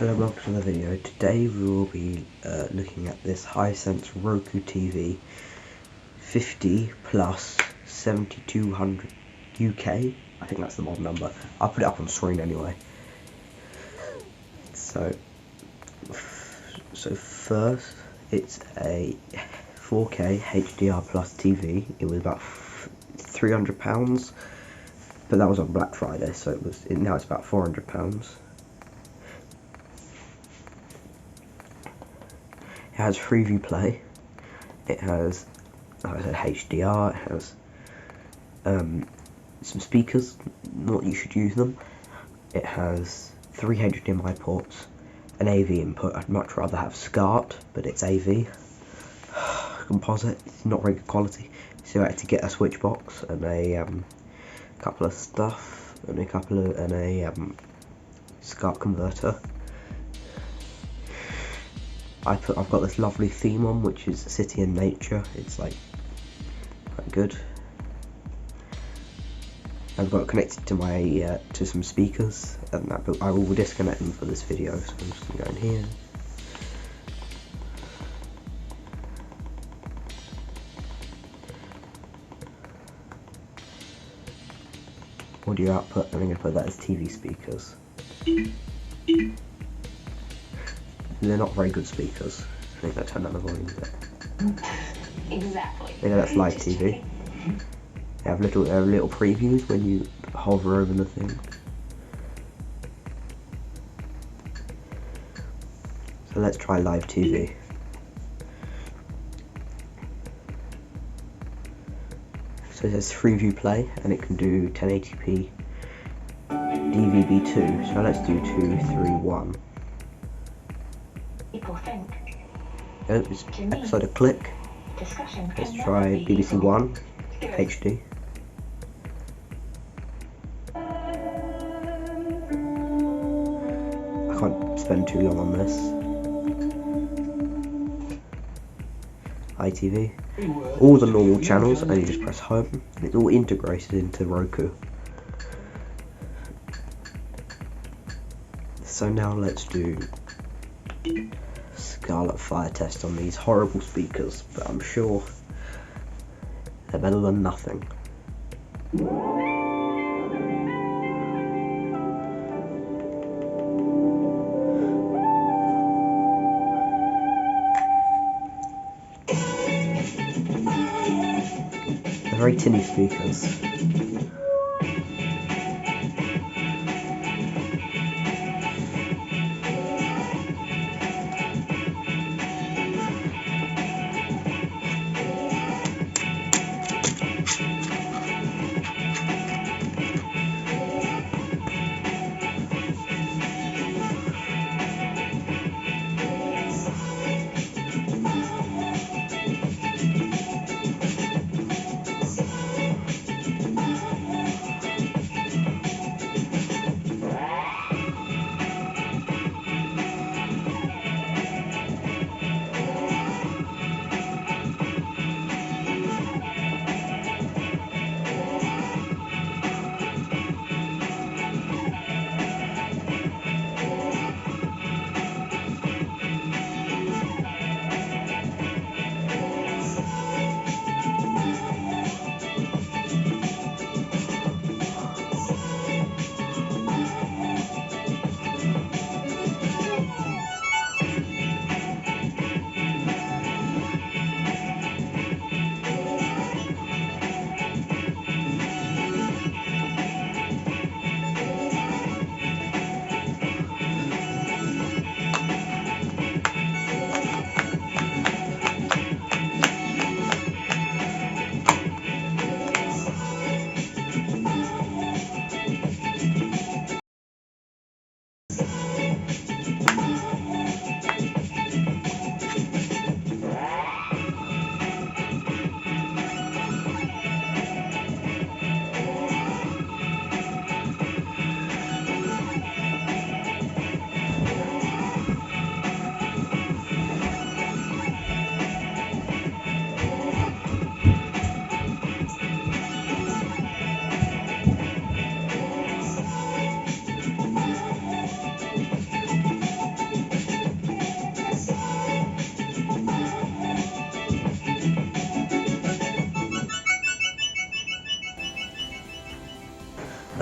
Hello, welcome to the video. Today we will be looking at this Hisense Roku TV 50 plus 7200 UK. I think that's the model number. I'll put it up on screen anyway. So first, it's a 4K HDR plus TV. It was about £300, but that was on Black Friday, so now it's about £400. It has Freeview Play. It has, like I said, HDR. It has some speakers. Not you should use them. It has 3 HDMI ports, an AV input. I'd much rather have SCART, but it's AV. Composite. It's not very good quality. So I had to get a switch box and a couple of stuff and a SCART converter. I've got this lovely theme on, which is City and Nature. It's like quite good. I've got it connected to my to some speakers, and that, but I will disconnect them for this video. So I'm just going to go in here. Audio output, and I'm going to put that as TV speakers. They're not very good speakers. I think I turned down the volume a bit. Exactly. Yeah, that's live TV. They have little previews when you hover over the thing. So let's try live TV. So it says Freeview Play, and it can do 1080p DVB2. So let's do 2, 3, 1. People think. It's episode of Click. Let's try BBC One HD. I can't spend too long on this. ITV. All the normal channels, and you just press home, and it's all integrated into Roku. So now let's do Scarlet Fire test on these horrible speakers, but I'm sure they're better than nothing. They're very tinny speakers.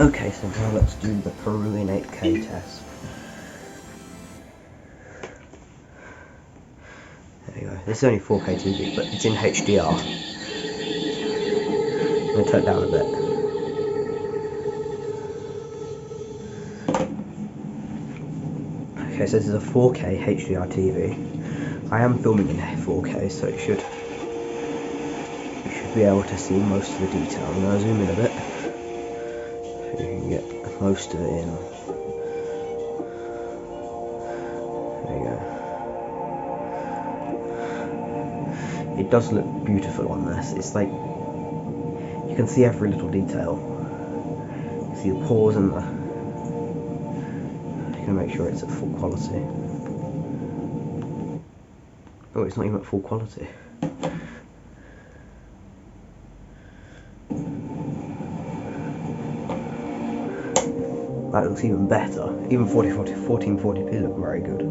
Okay, so now let's do the Peruvian 8K test. There you go. This is only 4K TV, but it's in HDR. I'm going to turn it down a bit. Okay, so this is a 4K HDR TV. I am filming in 4K, so you should be able to see most of the detail. I'm going to zoom in a bit, so you can get most of it in. There you go. It does look beautiful on this. It's like, you can see every little detail. You see the pores and the... You can make sure it's at full quality. Oh, it's not even at full quality. That looks even better. Even 1440p look very good.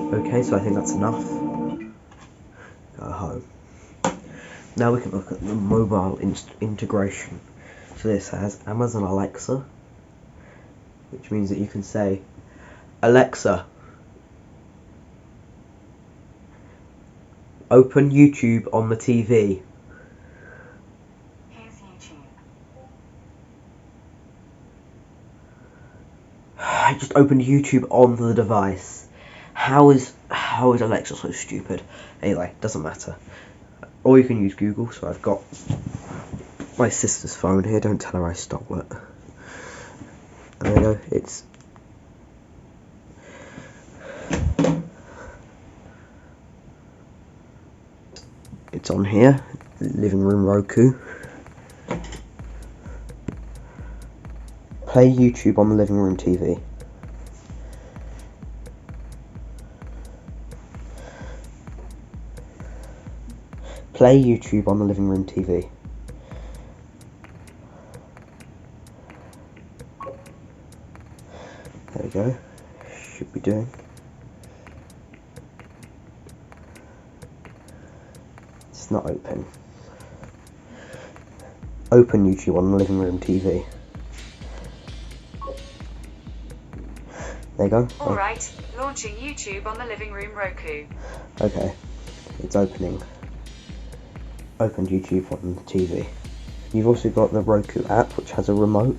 Okay, so I think that's enough. Go home. Now we can look at the mobile integration. So this has Amazon Alexa, which means that you can say, Alexa, open YouTube on the TV. Here's YouTube. I just opened YouTube on the device. How is Alexa so stupid? Anyway, doesn't matter. Or you can use Google, so I've got my sister's phone here, don't tell her I stole it. There you go, it's on here, living room Roku. Play YouTube on the living room TV. Play YouTube on the living room TV. There we go. Should be doing. It's not open. Open YouTube on the living room TV. There you go. Alright, launching YouTube on the living room Roku. Okay, it's opening. Opened YouTube on the TV. You've also got the Roku app, which has a remote.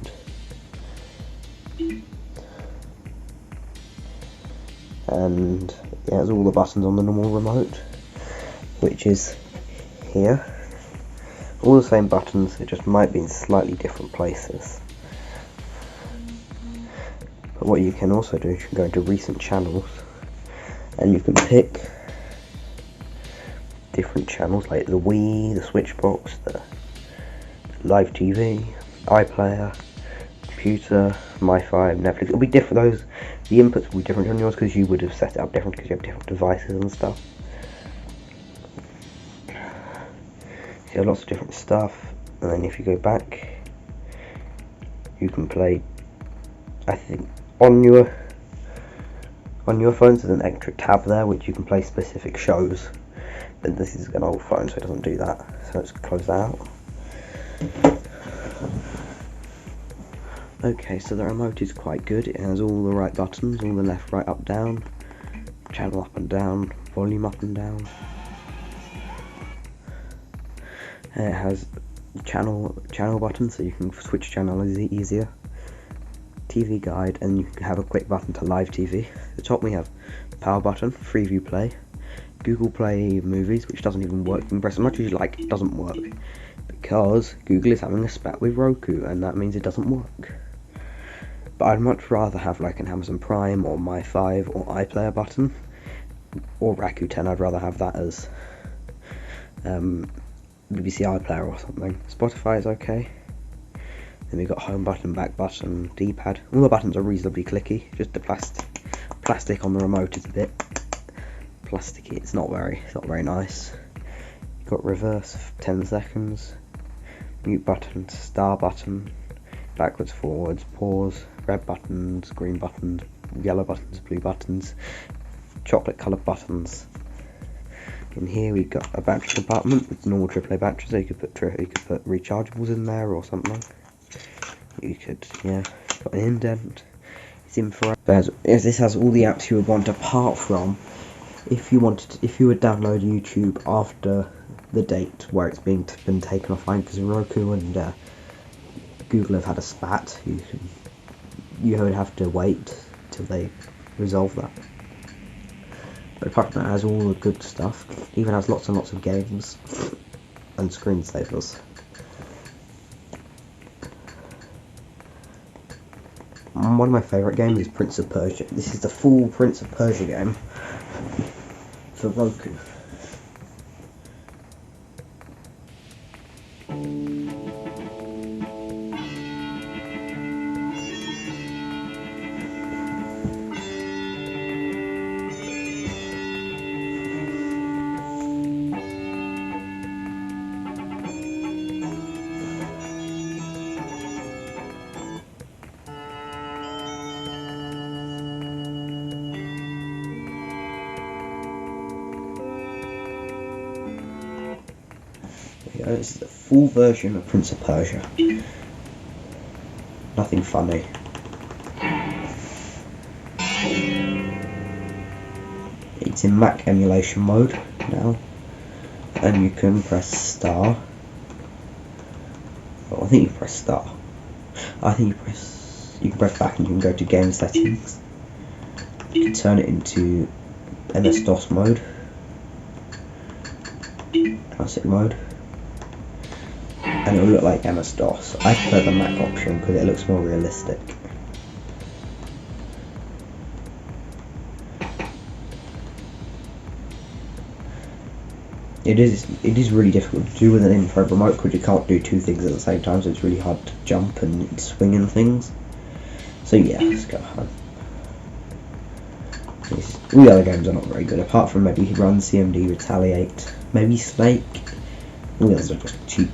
And it has all the buttons on the normal remote, which is here. All the same buttons, it just might be in slightly different places. But what you can also do is you can go into recent channels, and you can pick different channels like the Wii, the Switchbox, the Live TV, iPlayer, computer, MiFi, Netflix. It'll be different. The inputs will be different on yours because you would have set it up different because you have different devices and stuff. So you have lots of different stuff, and then if you go back, you can play. I think on your phone, there's an extra tab there which you can play specific shows. But this is an old phone, so it doesn't do that. So let's close that out. Okay, so the remote is quite good. It has all the right buttons, all the left, right, up, down, channel up and down, volume up and down. And it has channel buttons, so you can switch channel easier. TV guide, and you can have a quick button to live TV. At the top we have power button, Freeview Play, Google Play Movies, which doesn't even work. You can press as much as you like, it doesn't work because Google is having a spat with Roku, and that means it doesn't work. But I'd much rather have like an Amazon Prime or My5 or iPlayer button, or Rakuten. I'd rather have that as BBC iPlayer or something. Spotify is okay. Then we've got home button, back button, D-pad. All the buttons are reasonably clicky. Just the plastic on the remote is a bit plasticky. It's not very nice. You've got reverse for 10 seconds. Mute button, star button, backwards, forwards, pause, red buttons, green buttons, yellow buttons, blue buttons, chocolate coloured buttons. In here we've got a battery compartment with normal AAA batteries, so you could put rechargeables in there or something. You could, yeah, got an indent. It's infrared. This has all the apps you would want, apart from if you would download YouTube after the date where it's been taken offline, because Roku and Google have had a spat. You would have to wait till they resolve that. But apart from that, it has all the good stuff. It even has lots and lots of games and screensavers. One of my favourite games is Prince of Persia. This is the full Prince of Persia game for Roku. This is the full version of Prince of Persia. Nothing funny. It's in Mac emulation mode now, and you can press star. Oh, I think you press star. I think you can press back and you can go to game settings. You can turn it into MS-DOS mode, classic mode. And it will look like MS-DOS. I prefer the Mac option because it looks more realistic. It is really difficult to do with an infrared remote because you can't do two things at the same time, so it's really hard to jump and swing and things. So yeah, let's go home. All the other games are not very good, apart from maybe Run, CMD, Retaliate, maybe Snake. All the others are just cheap,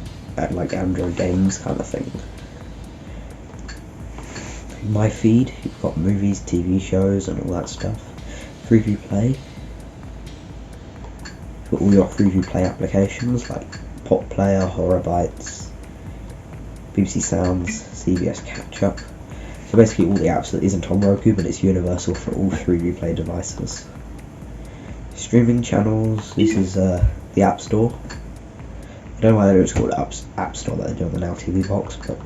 like Android games kind of thing. In my feed, you've got movies, TV shows, and all that stuff. Freeview Play. For all your Freeview Play applications like Pop Player, Horror Bytes, BBC Sounds, CBS Catch Up. So basically all the apps that isn't on Roku, but it's universal for all Freeview Play devices. Streaming channels. This is the App Store. I don't know why it's called App Store that they do on the Now TV box, but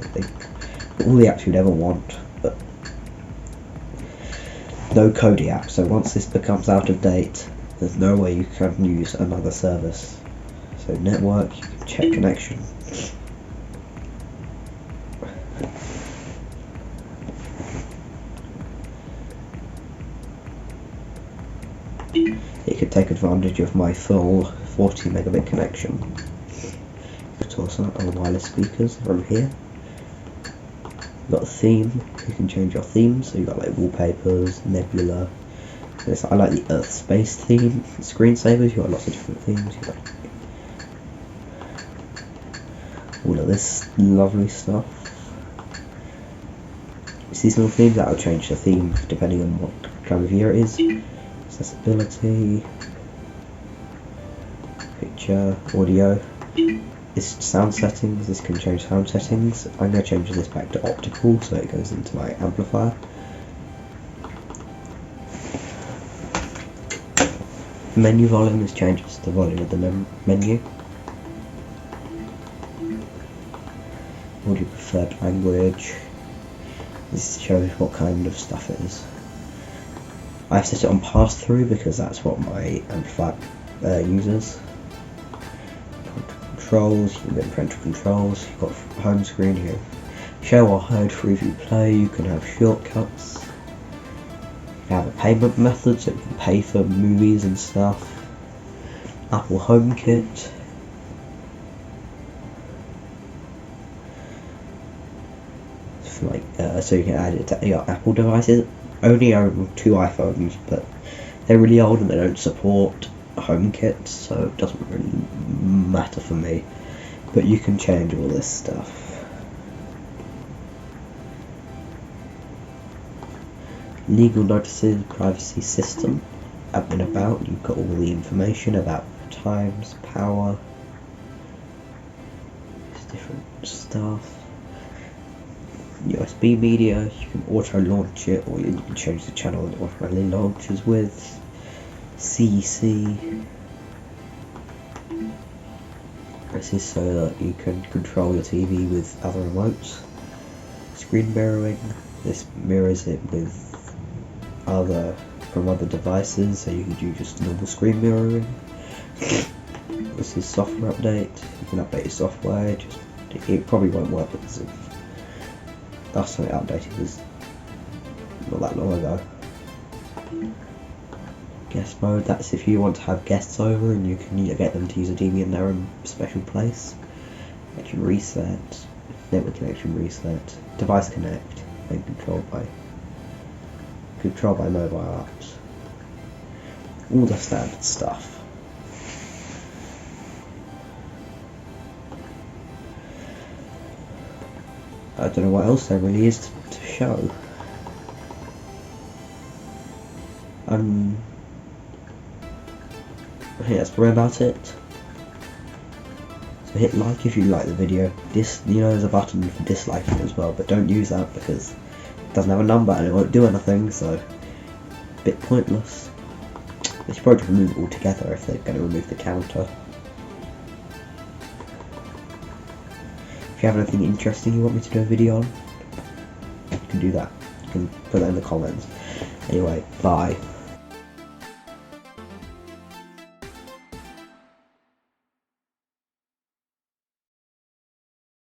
all the apps you'd ever want, but no Kodi app. So once this becomes out of date, there's no way you can use another service. So network, you can check connection. You could take advantage of my full 40 megabit connection. Also on wireless speakers from here. You've got a theme, you can change your themes, so you've got like wallpapers, nebula. I like the Earth Space theme, screensavers, you've got lots of different themes. You've got all of this lovely stuff. Seasonal themes, that'll change the theme depending on what time of year it is. Accessibility, picture, audio. This sound settings, this can change sound settings. I'm going to change this back to optical so it goes into my amplifier. Menu volume, this changes the volume of the menu. Audio preferred language, this shows what kind of stuff it is. I've set it on pass through because that's what my amplifier uses. Controls, you can get parental controls, you've got home screen here. Show or hide free view play, you can have shortcuts. You have a payment method so you can pay for movies and stuff. Apple HomeKit. So you can add it to your Apple devices. Only own 2 iPhones, but they're really old and they don't support HomeKit, so it doesn't really matter for me. But you can change all this stuff. Legal notices, privacy system, up and about. You've got all the information about times, power, different stuff. USB media, you can auto launch it, or you can change the channel it automatically launches with. CC. This is so that you can control your TV with other remotes. Screen mirroring. This mirrors it with from other devices, so you can do just normal screen mirroring. This is software update. You can update your software. It probably won't work because of last time it updated was not that long ago. Guest mode, that's if you want to have guests over and you can get them to use a TV in their own special place. Connection reset, network connection reset, device connect, and controlled by mobile apps. All the standard stuff. I don't know what else there really is to show. I think that's probably about it. So hit like if you like the video. There's a button for disliking as well, but don't use that because it doesn't have a number and it won't do anything, so a bit pointless. They should probably remove it altogether if they're going to remove the counter. If you have anything interesting you want me to do a video on, you can do that. You can put that in the comments. Anyway, bye.